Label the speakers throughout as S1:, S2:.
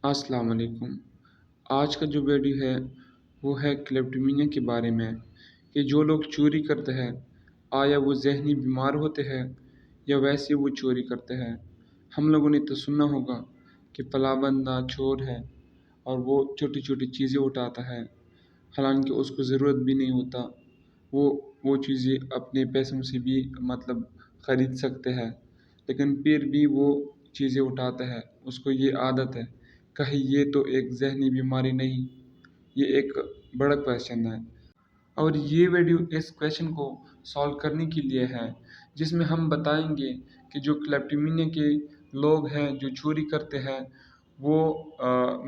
S1: السلام علیکم۔ آج کا جو ویڈیو ہے وہ ہے کلیپٹومینیا کے بارے میں کہ جو لوگ چوری کرتے ہیں آیا وہ ذہنی بیمار ہوتے ہیں یا ویسے وہ چوری کرتے ہیں۔ ہم لوگوں نے تو سنا ہوگا کہ فلاں بندہ چور ہے اور وہ چھوٹی چھوٹی چیزیں اٹھاتا ہے، حالانکہ اس کو ضرورت بھی نہیں ہوتا۔ وہ چیزیں اپنے پیسوں سے بھی خرید سکتے ہیں، لیکن پھر بھی وہ چیزیں اٹھاتا ہے، اس کو یہ عادت ہے۔ کہیں یہ تو ایک ذہنی بیماری نہیں؟ یہ ایک بڑا کویشچن ہے، اور یہ ویڈیو اس کویشچن کو سالو کرنے کے لیے ہے، جس میں ہم بتائیں گے کہ جو کلیپٹومینیا کے لوگ ہیں جو چوری کرتے ہیں وہ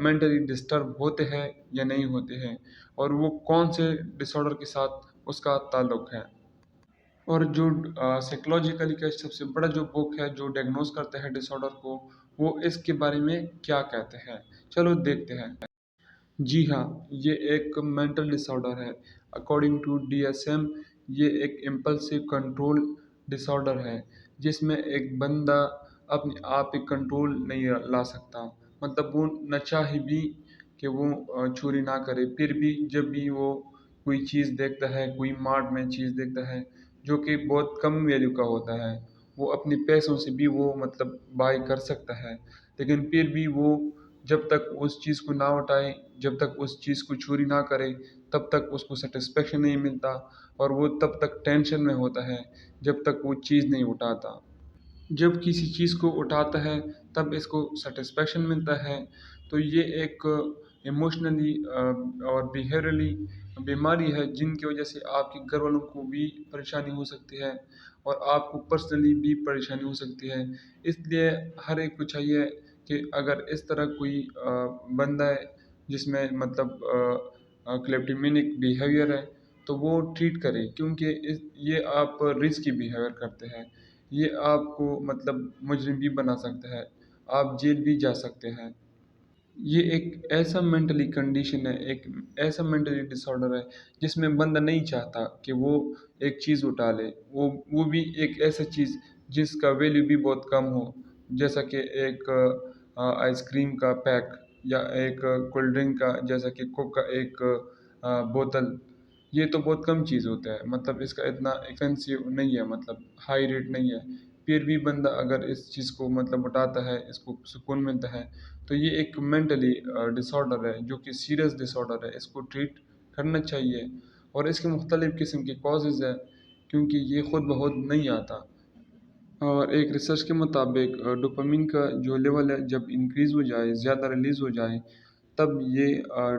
S1: مینٹلی ڈسٹرب ہوتے ہیں یا نہیں ہوتے ہیں، اور وہ کون سے ڈس آرڈر کے ساتھ اس کا تعلق ہے، اور جو سائیکولوجیکلی کا سب سے بڑا جو بک ہے جو ڈائگنوز کرتا ہے ڈس آرڈر کو، وہ اس کے بارے میں کیا کہتے ہیں۔ چلو دیکھتے ہیں۔ جی ہاں، یہ ایک مینٹل ڈس آرڈر ہے۔ اکارڈنگ ٹو DSM یہ ایک امپلسو کنٹرول ڈس آرڈر ہے، جس میں ایک بندہ اپنے آپ پہ کنٹرول نہیں لا سکتا۔ وہ نہ چاہے بھی کہ وہ چوری نہ کرے، پھر بھی جب بھی وہ کوئی چیز دیکھتا ہے، کوئی مارٹ میں چیز دیکھتا ہے جو کہ بہت کم ویلیو کا ہوتا ہے، وہ اپنے پیسوں سے بھی وہ بائی کر سکتا ہے، لیکن پھر بھی وہ جب تک اس چیز کو نہ اٹھائے، جب تک اس چیز کو چوری نہ کرے، تب تک اس کو سیٹسفیکشن نہیں ملتا، اور وہ تب تک ٹینشن میں ہوتا ہے جب تک وہ چیز نہیں اٹھاتا۔ جب کسی چیز کو اٹھاتا ہے تب اس کو سیٹسفیکشن ملتا ہے۔ تو یہ ایک ایموشنلی اور بیہیویرلی بیماری ہے، جن کی وجہ سے آپ کے گھر والوں کو بھی پریشانی ہو سکتی ہے اور آپ کو پرسنلی بھی پریشانی ہو سکتی ہے۔ اس لیے ہر ایک کو چاہیے کہ اگر اس طرح کوئی بندہ ہے جس میں کلیپٹومینک بیہیویئر ہے تو وہ ٹریٹ کرے، کیونکہ یہ آپ رسکی بیہیویئر کرتے ہیں، یہ آپ کو مجرم بھی بنا سکتا ہے، آپ جیل بھی جا سکتے ہیں۔ یہ ایک ایسا مینٹلی کنڈیشن ہے، ایک ایسا مینٹلی ڈس آرڈر ہے جس میں بندہ نہیں چاہتا کہ وہ ایک چیز اٹھا لے، وہ بھی ایک ایسا چیز جس کا ویلیو بھی بہت کم ہو، جیسا کہ ایک آئس کریم کا پیک، یا ایک کولڈ ڈرنک کا جیسا کہ کوک کا ایک بوتل۔ یہ تو بہت کم چیز ہوتا ہے، اس کا اتنا ایکسپینسو نہیں ہے، ہائی ریٹ نہیں ہے، پھر بھی بندہ اگر اس چیز کو اٹھاتا ہے، اس کو سکون ملتا ہے، تو یہ ایک مینٹلی ڈس آرڈر ہے جو کہ سیریس ڈس آرڈر ہے۔ اس کو ٹریٹ کرنا چاہیے، اور اس کے مختلف قسم کے کازز ہیں، کیونکہ یہ خود بخود نہیں آتا۔ اور ایک ریسرچ کے مطابق ڈوپامین کا جو لیول ہے جب انکریز ہو جائے، زیادہ ریلیز ہو جائے، تب یہ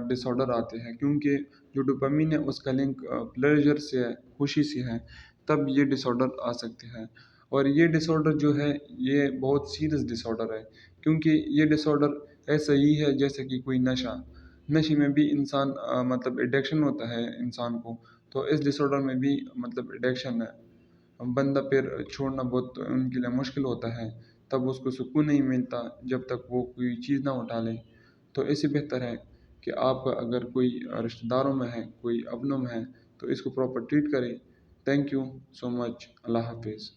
S1: ڈس آرڈر آتے ہیں، کیونکہ جو ڈوپامین ہے اس کا لنک پلیجر سے ہے، خوشی سے ہے، تب یہ ڈس آرڈر آ سکتے ہیں۔ اور یہ ڈس آرڈر جو ہے یہ بہت سیریس ڈس آرڈر ہے، کیونکہ یہ ڈس آرڈر ایسا ہی ہے جیسے کہ کوئی نشے میں بھی انسان ایڈکشن ہوتا ہے انسان کو، تو اس ڈس آرڈر میں بھی ایڈکشن ہے۔ بندہ پھر چھوڑنا بہت ان کے لیے مشکل ہوتا ہے، تب اس کو سکون نہیں ملتا جب تک وہ کوئی چیز نہ اٹھا لے۔ تو اس سے بہتر ہے کہ آپ اگر کوئی رشتہ داروں میں ہے، کوئی اپنوں میں ہے، تو اس کو پراپر ٹریٹ کریں۔ تھینک یو سو مچ۔ اللہ حافظ۔